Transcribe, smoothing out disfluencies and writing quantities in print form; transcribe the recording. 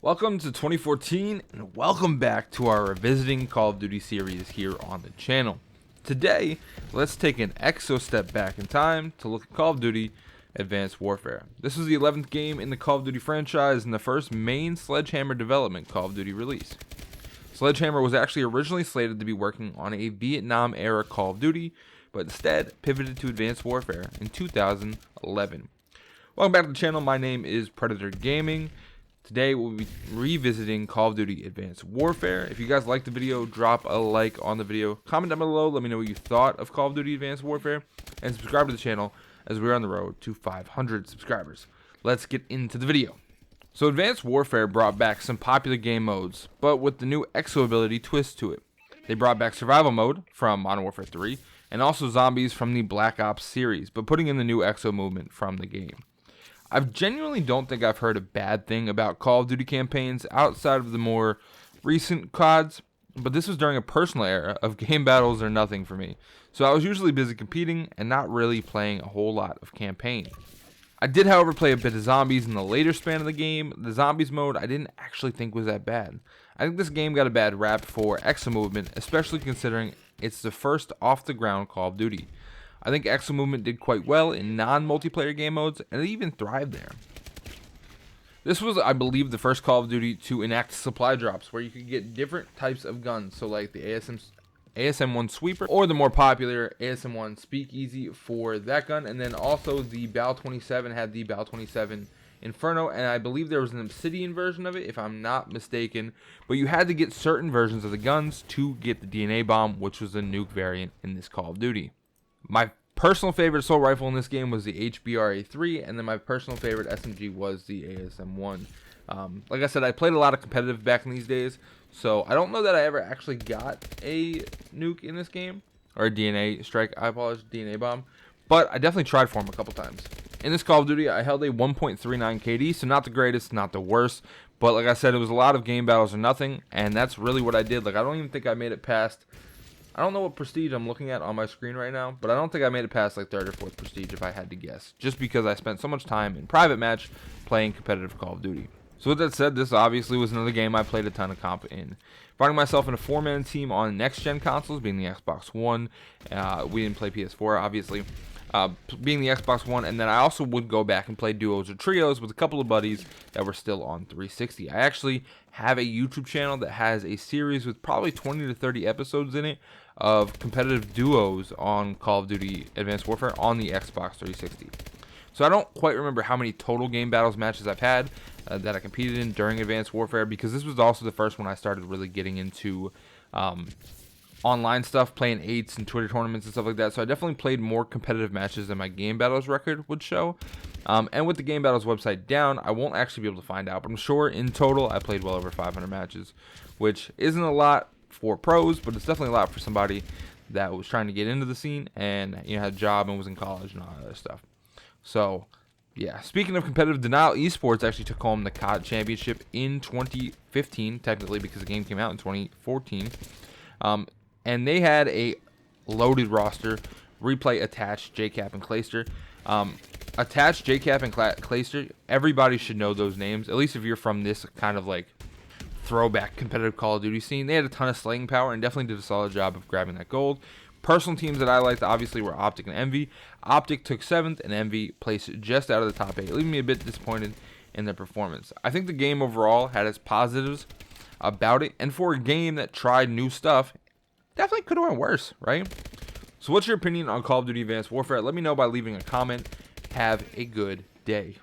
Welcome to 2014 and welcome back to our Revisiting Call of Duty series here on the channel. Today, let's take an exo step back in time to look at Call of Duty Advanced Warfare. This was the 11th game in the Call of Duty franchise and the first main Sledgehammer development Call of Duty release. Sledgehammer was actually originally slated to be working on a Vietnam era Call of Duty, but instead pivoted to Advanced Warfare in 2011. Welcome back to the channel. My name is Predator Gaming. Today we'll be revisiting Call of Duty Advanced Warfare. If you guys liked the video, drop a like on the video. Comment down below, let me know what you thought of Call of Duty Advanced Warfare. And subscribe to the channel as we're on the road to 500 subscribers. Let's get into the video. So Advanced Warfare brought back some popular game modes, but with the new Exo ability twist to it. They brought back Survival Mode from Modern Warfare 3, and also Zombies from the Black Ops series, but putting in the new Exo movement from the game. I genuinely don't think I've heard a bad thing about Call of Duty campaigns outside of the more recent CODs, but this was during a personal era of game battles or nothing for me, so I was usually busy competing and not really playing a whole lot of campaign. I did, however, play a bit of Zombies in the later span of the game. The Zombies mode I didn't actually think was that bad. I think this game got a bad rap for Exo movement, especially considering it's the first off-the-ground Call of Duty. I think Exo movement did quite well in non-multiplayer game modes, and it even thrived there. This was, I believe, the first Call of Duty to enact supply drops, where you could get different types of guns, so like the ASM-1 Sweeper, or the more popular ASM-1 Speakeasy for that gun, and then also the BAL-27 had the BAL-27 Inferno, and I believe there was an Obsidian version of it, if I'm not mistaken, but you had to get certain versions of the guns to get the DNA Bomb, which was the nuke variant in this Call of Duty. My personal favorite assault rifle in this game was the HBR-A3, and then my personal favorite SMG was the ASM-1. Like I said, I played a lot of competitive back in these days, so I don't know that I ever actually got a nuke in this game, or a DNA strike, DNA bomb, but I definitely tried for them a couple times. In this Call of Duty, I held a 1.39 KD, so not the greatest, not the worst, but like I said, it was a lot of game battles or nothing, and that's really what I did. Like, I don't even think I made it past... I don't know what prestige I'm looking at on my screen right now, but I don't think I made it past like 3rd or 4th prestige if I had to guess, just because I spent so much time in private match playing competitive Call of Duty. So with that said, this obviously was another game I played a ton of comp in. Finding myself in a 4-man team on next-gen consoles, being the Xbox One. We didn't play PS4, obviously. Being the Xbox One, and then I also would go back and play duos or trios with a couple of buddies that were still on 360. I actually have a YouTube channel that has a series with probably 20 to 30 episodes in it of competitive duos on Call of Duty Advanced Warfare on the Xbox 360. So I don't quite remember how many total game battles matches I've had that I competed in during Advanced Warfare, because this was also the first one I started really getting into online stuff, playing 8s and Twitter tournaments and stuff like that. So I definitely played more competitive matches than my game battles record would show. And with the game battles website down, I won't actually be able to find out, but I'm sure in total I played well over 500 matches, which isn't a lot for pros, but it's definitely a lot for somebody that was trying to get into the scene and had a job and was in college and all that other stuff. So yeah, speaking of competitive, Denial Esports actually took home the COD Championship in 2015, technically, because the game came out in 2014. And they had a loaded roster, Replay, Attached, JCap, and Clayster. Attached, JCap, and Clayster, everybody should know those names, at least if you're from this kind of like throwback competitive Call of Duty scene. They had a ton of slaying power and definitely did a solid job of grabbing that gold. Personal teams that I liked obviously were Optic and Envy. Optic took 7th and Envy placed just out of the top 8, leaving me a bit disappointed in their performance. I think the game overall had its positives about it, and for a game that tried new stuff, definitely could have went worse, right? So what's your opinion on Call of Duty Advanced Warfare? Let me know by leaving a comment. Have a good day.